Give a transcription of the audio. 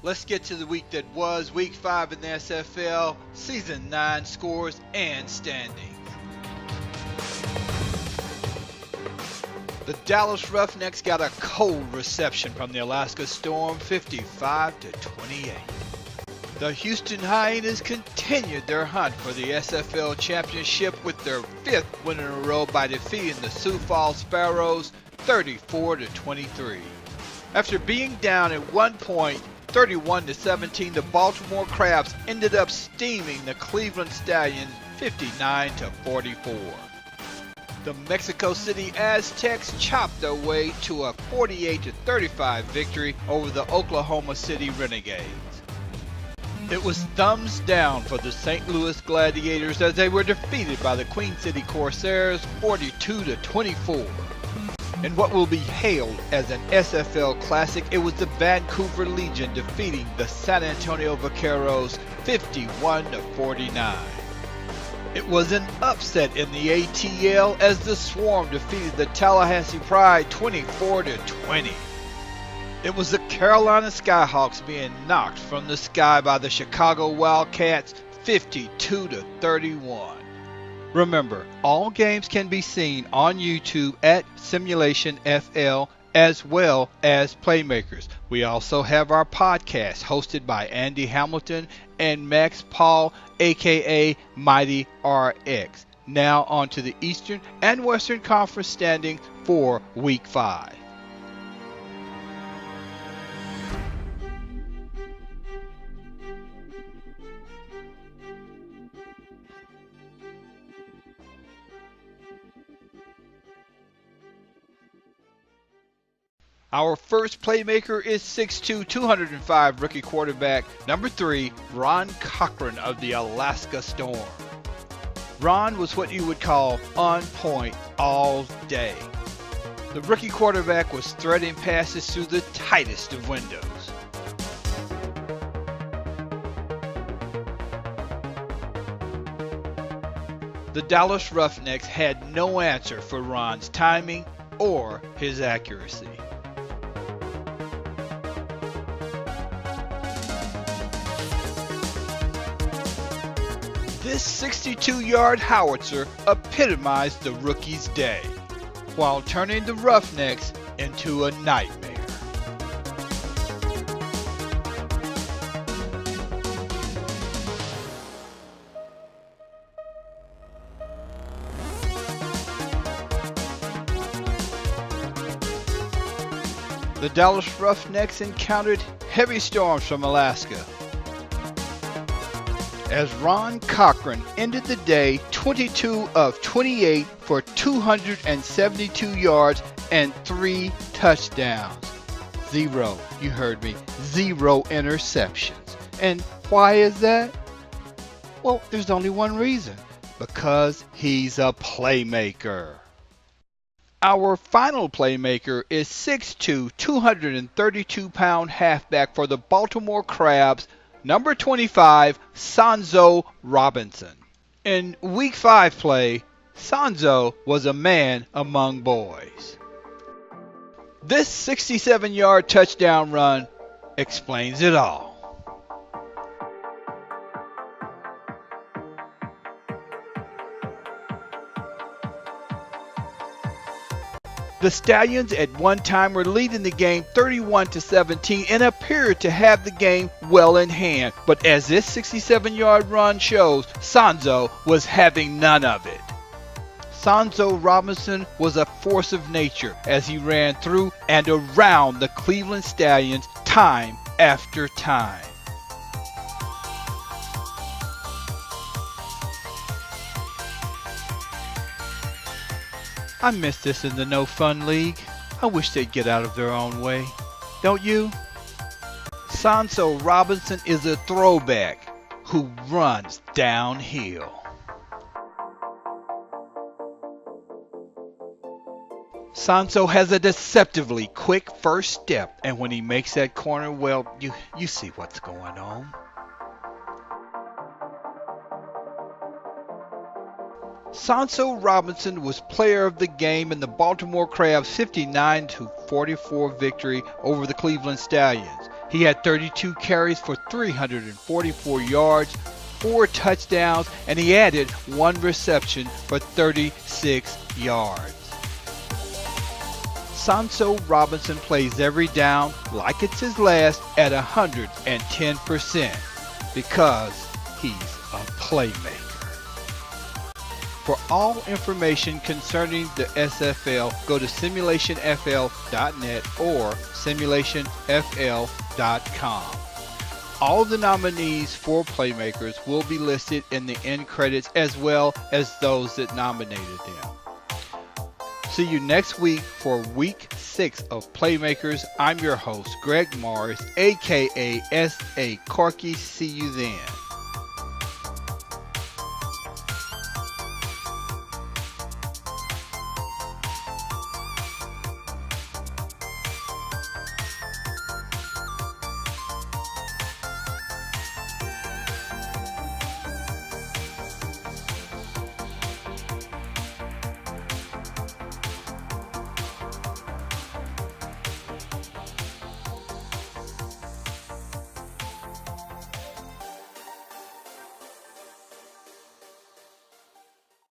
Let's get to the week that was, Week 5 in the SFL, Season 9 scores and standings. The Dallas Roughnecks got a cold reception from the Alaska Storm, 55-28. The Houston Hyenas continued their hunt for the SFL championship with their 5th win in a row by defeating the Sioux Falls Sparrows, 34-23. After being down at one point, 31-17, the Baltimore Crabs ended up steaming the Cleveland Stallions 59-44. The Mexico City Aztecs chopped their way to a 48-35 victory over the Oklahoma City Renegades. It was thumbs down for the St. Louis Gladiators as they were defeated by the Queen City Corsairs 42-24. In what will be hailed as an SFL classic, it was the Vancouver Legion defeating the San Antonio Vaqueros 51-49. It was an upset in the ATL as the Swarm defeated the Tallahassee Pride 24-20. It was the Carolina Skyhawks being knocked from the sky by the Chicago Wildcats 52-31. Remember, all games can be seen on YouTube at Simulation FL as well as Playmakers. We also have our podcast hosted by Andy Hamilton and Max Paul, aka Mighty RX. Now on to the Eastern and Western Conference standings for Week 5. Our first playmaker is 6'2", 205 rookie quarterback, number 3, Ron Cochran of the Alaska Storm. Ron was what you would call on point all day. The rookie quarterback was threading passes through the tightest of windows. The Dallas Roughnecks had no answer for Ron's timing or his accuracy. This 62-yard howitzer epitomized the rookie's day, while turning the Roughnecks into a nightmare. The Dallas Roughnecks encountered heavy storms from Alaska, as Ron Cochran ended the day 22 of 28 for 272 yards and 3 touchdowns. 0, you heard me, 0 interceptions. And why is that? Well, there's only one reason. Because he's a playmaker. Our final playmaker is 6'2", 232-pound halfback for the Baltimore Crabs, number 25, Sanzo Robinson. In Week 5 play, Sanzo was a man among boys. This 67-yard touchdown run explains it all. The Stallions at one time were leading the game 31-17 and appeared to have the game well in hand. But as this 67-yard run shows, Sanzo was having none of it. Sanzo Robinson was a force of nature as he ran through and around the Cleveland Stallions time after time. I miss this in the No Fun League. I wish they'd get out of their own way. Don't you? Sanzo Robinson is a throwback who runs downhill. Sanzo has a deceptively quick first step, and when he makes that corner, well, you see what's going on. Sanzo Robinson was player of the game in the Baltimore Crabs' 59-44 victory over the Cleveland Stallions. He had 32 carries for 344 yards, 4 touchdowns, and he added 1 reception for 36 yards. Sonso Robinson plays every down like it's his last at 110% because he's a playmaker. For all information concerning the SFL, go to simulationfl.net or simulationfl.com. All the nominees for Playmakers will be listed in the end credits as well as those that nominated them. See you next week for Week 6 of Playmakers. I'm your host, Greg Morris, aka S.A. Corky. See you then.